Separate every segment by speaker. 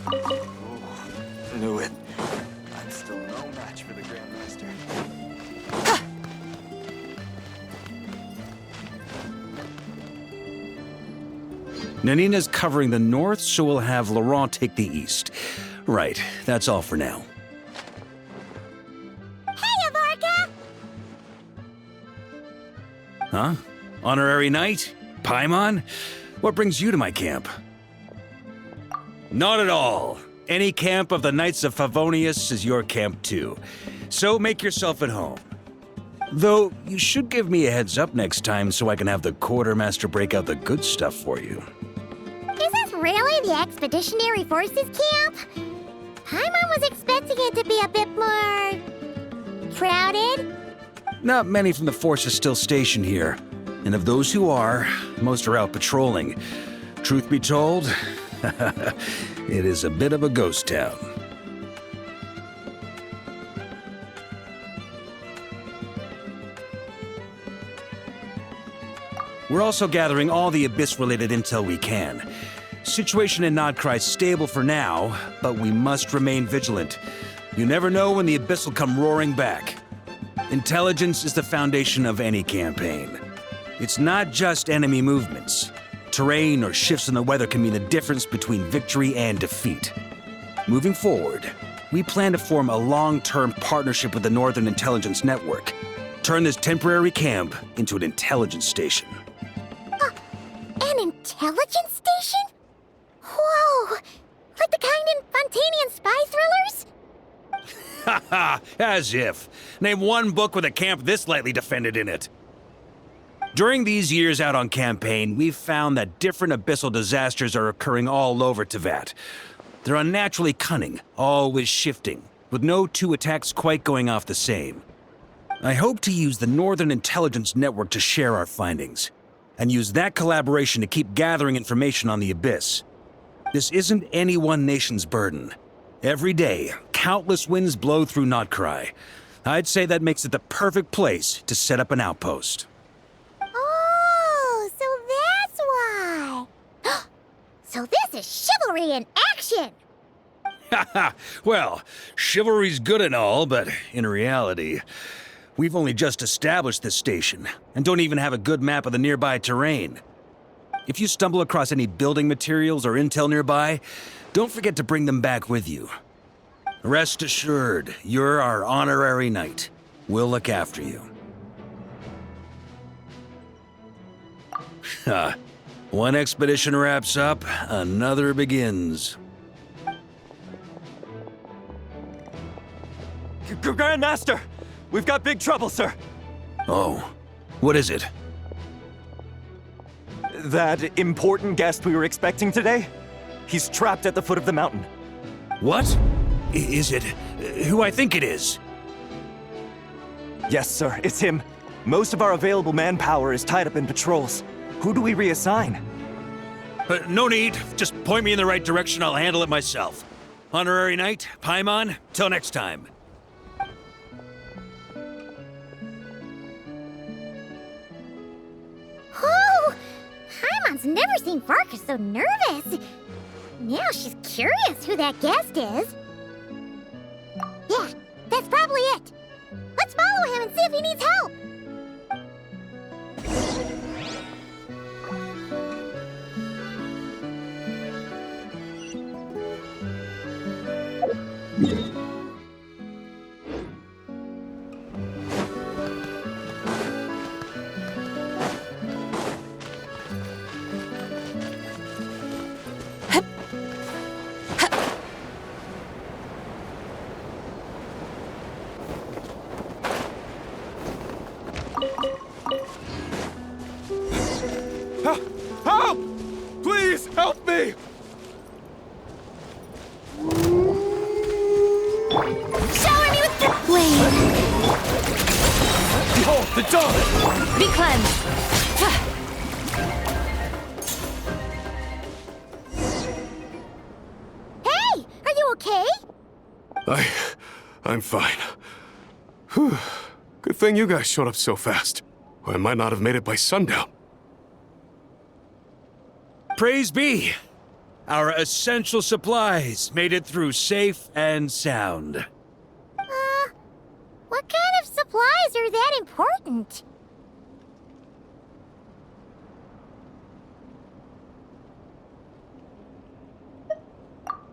Speaker 1: Oh, knew it. I'm still no match for the Grandmaster.
Speaker 2: Nanina's covering the north, so we'll have Laurent take the east. Right, that's all for now.
Speaker 3: Hey, Avarka!
Speaker 2: Huh? Honorary Knight? Paimon? What brings you to my camp? Not at all. Any camp of the Knights of Favonius is your camp too. So make yourself at home. Though, you should give me a heads up next time so I can have the Quartermaster break out the good stuff for you.
Speaker 3: Is this really the Expeditionary Forces camp? Paimon was expecting it to be a bit more... crowded?
Speaker 2: Not many from the force are still stationed here. And of those who are, most are out patrolling. Truth be told, it is a bit of a ghost town. We're also gathering all the Abyss-related intel we can. Situation in Nodcry is stable for now, but we must remain vigilant. You never know when the Abyss will come roaring back. Intelligence is the foundation of any campaign. It's not just enemy movements. Terrain or shifts in the weather can mean the difference between victory and defeat. Moving forward, we plan to form a long-term partnership with the Northern Intelligence Network. Turn this temporary camp into an intelligence station.
Speaker 3: An intelligence station? Whoa! Like the kind in Fontanian spy thrillers?
Speaker 2: Haha, as if. Name one book with a camp this lightly defended in it. During these years out on campaign, we've found that different abyssal disasters are occurring all over Teyvat. They're unnaturally cunning, always shifting, with no two attacks quite going off the same. I hope to use the Northern Intelligence Network to share our findings, and use that collaboration to keep gathering information on the Abyss. This isn't any one nation's burden. Every day, countless winds blow through Nodcry. I'd say that makes it the perfect place to set up an outpost.
Speaker 3: Oh, so that's why. So this is chivalry in action!
Speaker 2: Haha, well, chivalry's good and all, but in reality, we've only just established this station, and don't even have a good map of the nearby terrain. If you stumble across any building materials or intel nearby, don't forget to bring them back with you. Rest assured, you're our honorary knight. We'll look after you. One expedition wraps up, another begins.
Speaker 1: Grandmaster! We've got big trouble, sir!
Speaker 2: Oh, what is it?
Speaker 1: That important guest we were expecting today? He's trapped at the foot of the mountain.
Speaker 2: What? Is it who I think it is?
Speaker 1: Yes, sir, it's him. Most of our available manpower is tied up in patrols. Who do we reassign?
Speaker 2: No need. Just point me in the right direction. I'll handle it myself. Honorary Knight, Paimon, till next time.
Speaker 3: Oh! Paimon's never seen Varka so nervous. Now she's curious who that guest is. Yeah, that's probably it. Let's follow him and see if he needs help.
Speaker 1: Help! Please, help me!
Speaker 3: Shower me with the blade.
Speaker 1: Behold, the dawn!
Speaker 3: Be cleansed. Hey, are you okay?
Speaker 4: I'm fine. Whew. Good thing you guys showed up so fast. Or I might not have made it by sundown.
Speaker 2: Praise be. Our essential supplies made it through safe and sound.
Speaker 3: What kind of supplies are that important?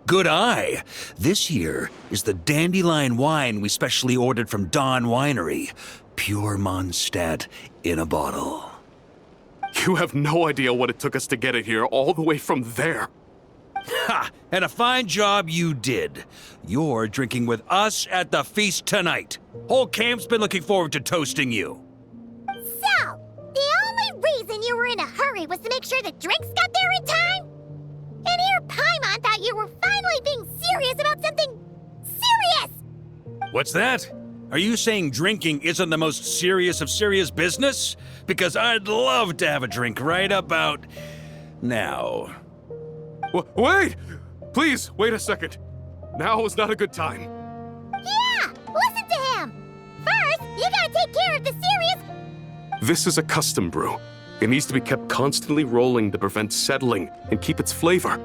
Speaker 2: Good eye. This year is the dandelion wine we specially ordered from Dawn Winery. Pure Mondstadt in a bottle.
Speaker 4: You have no idea what it took us to get it here, all the way from there.
Speaker 2: Ha! And a fine job you did. You're drinking with us at the feast tonight. Whole camp's been looking forward to toasting you.
Speaker 3: So, the only reason you were in a hurry was to make sure the drinks got there in time? And here Paimon thought you were finally being serious about something serious!
Speaker 2: What's that? Are you saying drinking isn't the most serious of serious business? Because I'd love to have a drink right about now.
Speaker 4: Wait! Please, wait a second. Now is not a good time.
Speaker 3: Yeah, listen to him! First, you gotta take care of the serious...
Speaker 4: This is a custom brew. It needs to be kept constantly rolling to prevent settling and keep its flavor.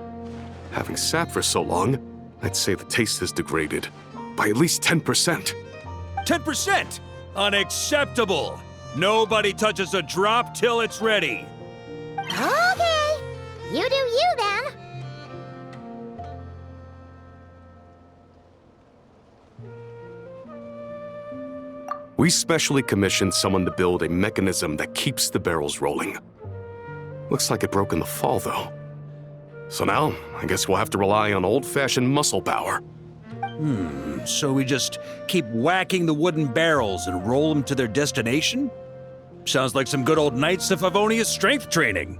Speaker 4: Having sat for so long, I'd say the taste has degraded by at least 10%.
Speaker 2: 10%! Unacceptable! Nobody touches a drop till it's ready.
Speaker 3: Okay, you do you then.
Speaker 4: We specially commissioned someone to build a mechanism that keeps the barrels rolling. Looks like it broke in the fall, though. So now, I guess we'll have to rely on old-fashioned muscle power.
Speaker 2: So we just keep whacking the wooden barrels and roll them to their destination? Sounds like some good old Knights of Favonius strength training.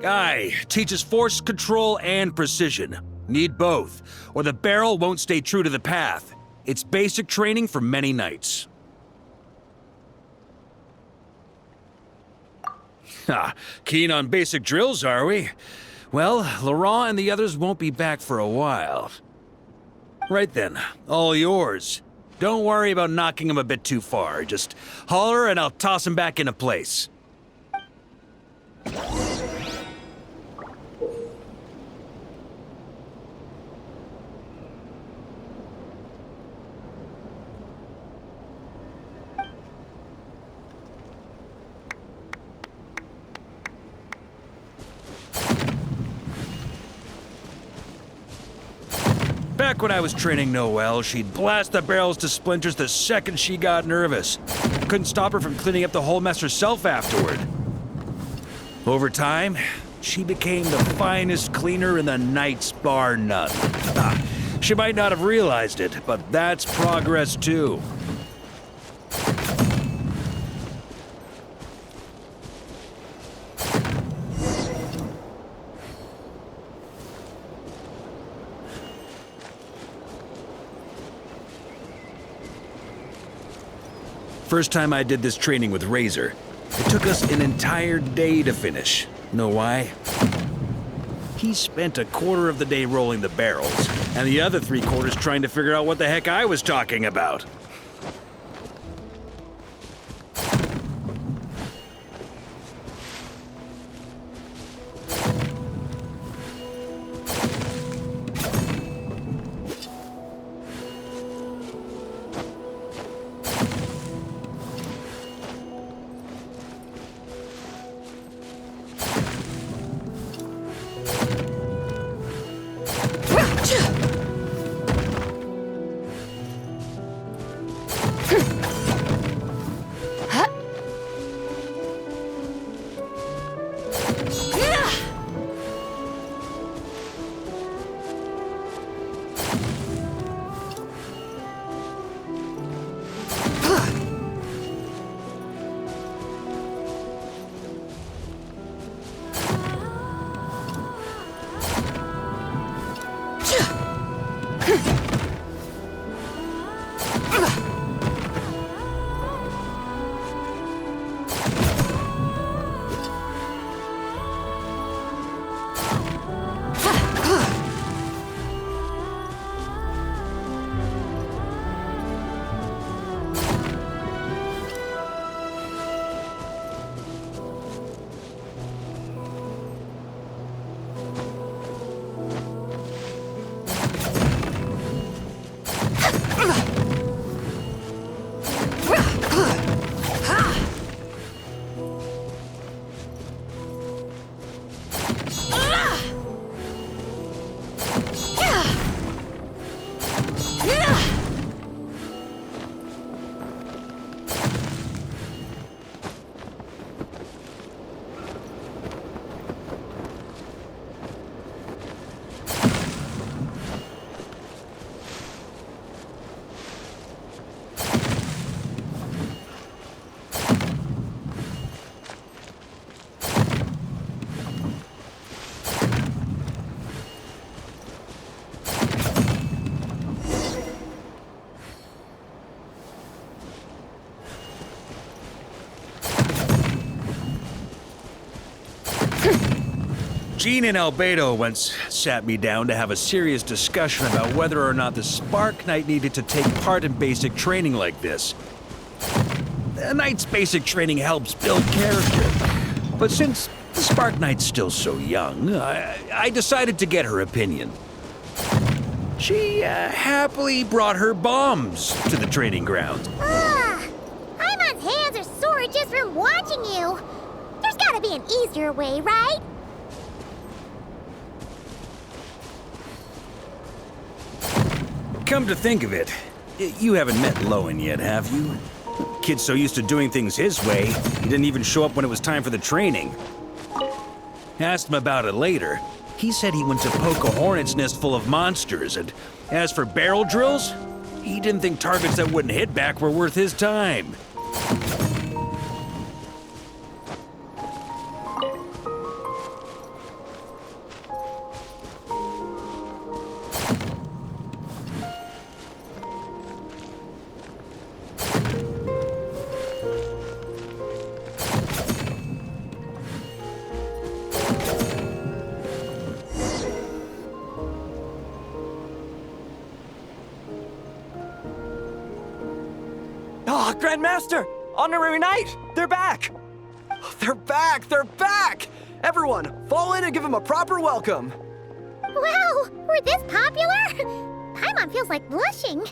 Speaker 2: Guy teaches force control and precision. Need both, or the barrel won't stay true to the path. It's basic training for many knights. Ha, keen on basic drills, are we? Well, Laurent and the others won't be back for a while. Right then, all yours. Don't worry about knocking him a bit too far. Just holler and I'll toss him back into place. Back when I was training Noelle, she'd blast the barrels to splinters the second she got nervous. Couldn't stop her from cleaning up the whole mess herself afterward. Over time, she became the finest cleaner in the Knights, bar none. She might not have realized it, but that's progress too. First time I did this training with Razor, it took us an entire day to finish. Know why? He spent a quarter of the day rolling the barrels, and the other 3/4 trying to figure out what the heck I was talking about. Jean and Albedo once sat me down to have a serious discussion about whether or not the Spark Knight needed to take part in basic training like this. A knight's basic training helps build character, but since the Spark Knight's still so young, I decided to get her opinion. She happily brought her bombs to the training ground.
Speaker 3: Paimon's hands are sore just from watching you. There's gotta be an easier way, right?
Speaker 2: Come to think of it, you haven't met Lowen yet, have you? Kid's so used to doing things his way, he didn't even show up when it was time for the training. Asked him about it later. He said he went to poke a hornet's nest full of monsters, and as for barrel drills, he didn't think targets that wouldn't hit back were worth his time.
Speaker 1: Ah, Grandmaster! Honorary Knight! They're back!
Speaker 5: They're back! They're back! Everyone, fall in and give them a proper welcome.
Speaker 3: Wow, we're this popular? Paimon feels like blushing.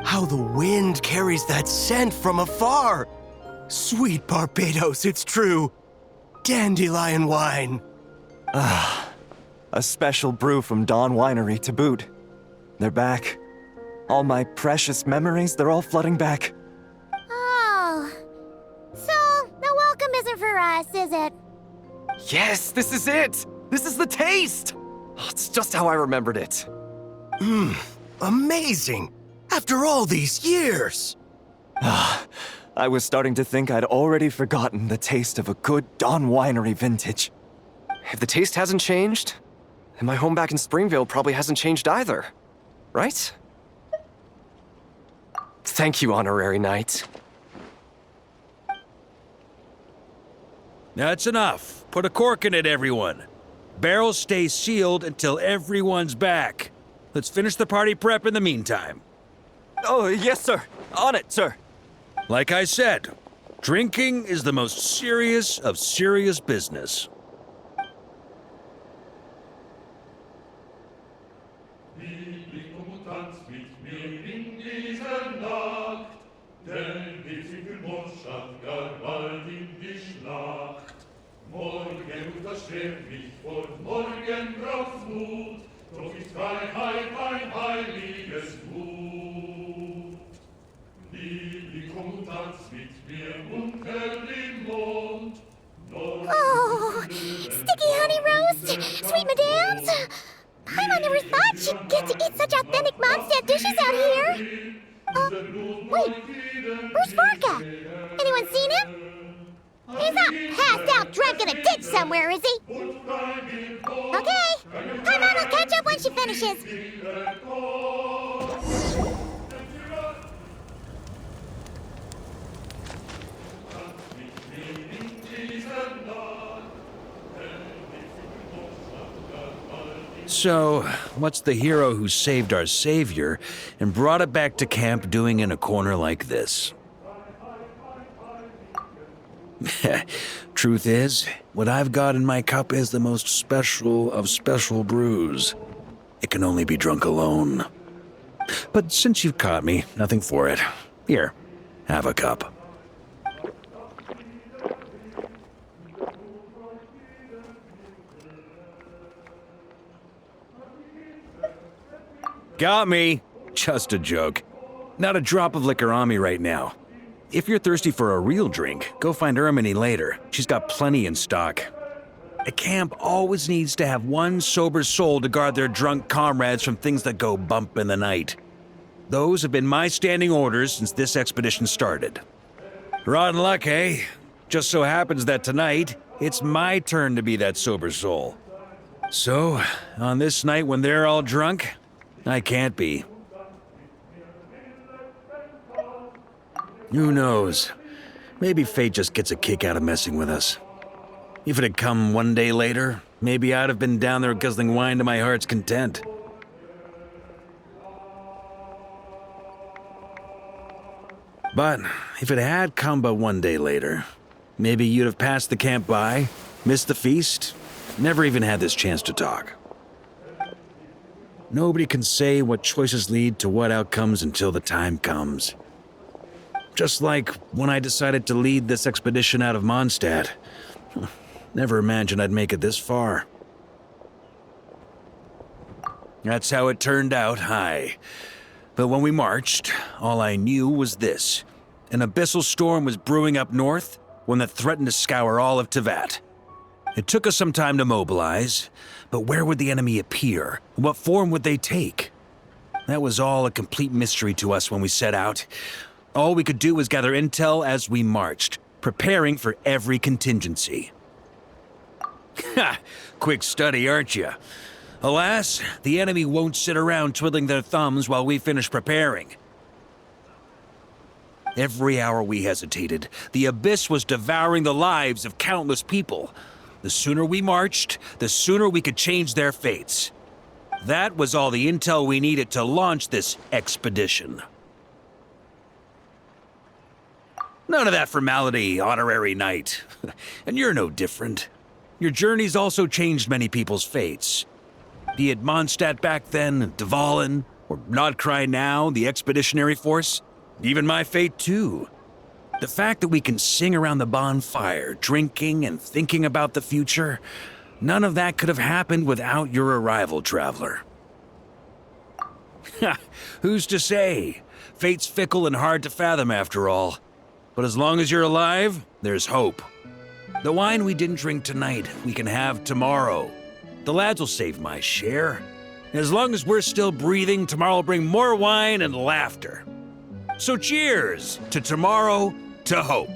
Speaker 6: How the wind carries that scent from afar! Sweet Barbados, it's true. Dandelion wine.
Speaker 1: A special brew from Dawn Winery to boot. They're back. All my precious memories, they're all flooding back.
Speaker 3: Oh. So, the welcome isn't for us, is it?
Speaker 5: Yes, this is it! This is the taste! Oh, it's just how I remembered it.
Speaker 6: Amazing! After all these years!
Speaker 1: I was starting to think I'd already forgotten the taste of a good Dawn Winery vintage.
Speaker 5: If the taste hasn't changed, then my home back in Springvale probably hasn't changed either. Right? Thank you, Honorary Knight.
Speaker 2: That's enough. Put a cork in it, everyone. Barrels stay sealed until everyone's back. Let's finish the party prep in the meantime.
Speaker 1: Oh, yes, sir. On it, sir.
Speaker 2: Like I said, drinking is the most serious of serious business.
Speaker 7: Morgen unterschwert mich und morgen braucht's Mut, doch ist Freiheit ein heiliges Gut. Liebling, komm und tanz mit mir unter dem Mond.
Speaker 3: Oh, sticky honey roast, sweet madams. Paimon never thought she'd get to eat such authentic Mondstadt dishes out here. Wait, where's Varka? Anyone seen him? He's not passed out drunk in a ditch somewhere, is he? Okay, Paimon will catch up when she finishes.
Speaker 2: So, what's the hero who saved our savior and brought it back to camp doing in a corner like this? Truth is, what I've got in my cup is the most special of special brews. It can only be drunk alone. But since you've caught me, nothing for it. Here, have a cup. Got me. Just a joke. Not a drop of liquor on me right now. If you're thirsty for a real drink, go find Ermini later. She's got plenty in stock. A camp always needs to have one sober soul to guard their drunk comrades from things that go bump in the night. Those have been my standing orders since this expedition started. Rotten luck, eh? Just so happens that tonight, it's my turn to be that sober soul. So, on this night when they're all drunk, I can't be. Who knows? Maybe fate just gets a kick out of messing with us. If it had come one day later, maybe I'd have been down there guzzling wine to my heart's content. But if it had come but one day later, maybe you'd have passed the camp by, missed the feast, never even had this chance to talk. Nobody can say what choices lead to what outcomes until the time comes. Just like when I decided to lead this expedition out of Mondstadt. Never imagined I'd make it this far. That's how it turned out, aye. But when we marched, all I knew was this. An abyssal storm was brewing up north, one that threatened to scour all of Tevat. It took us some time to mobilize, but where would the enemy appear? What form would they take? That was all a complete mystery to us when we set out. All we could do was gather intel as we marched, preparing for every contingency. Ha! Quick study, aren't you? Alas, the enemy won't sit around twiddling their thumbs while we finish preparing. Every hour we hesitated, the abyss was devouring the lives of countless people. The sooner we marched, the sooner we could change their fates. That was all the intel we needed to launch this expedition. None of that formality, honorary knight. And you're no different. Your journey's also changed many people's fates. Be it Mondstadt back then, Dvalin, or Nodcry now, the expeditionary force. Even my fate, too. The fact that we can sing around the bonfire, drinking and thinking about the future, none of that could have happened without your arrival, traveler. Ha! Who's to say? Fate's fickle and hard to fathom, after all. But as long as you're alive, there's hope. The wine we didn't drink tonight, we can have tomorrow. The lads will save my share. As long as we're still breathing, tomorrow will bring more wine and laughter. So cheers to tomorrow, to hope.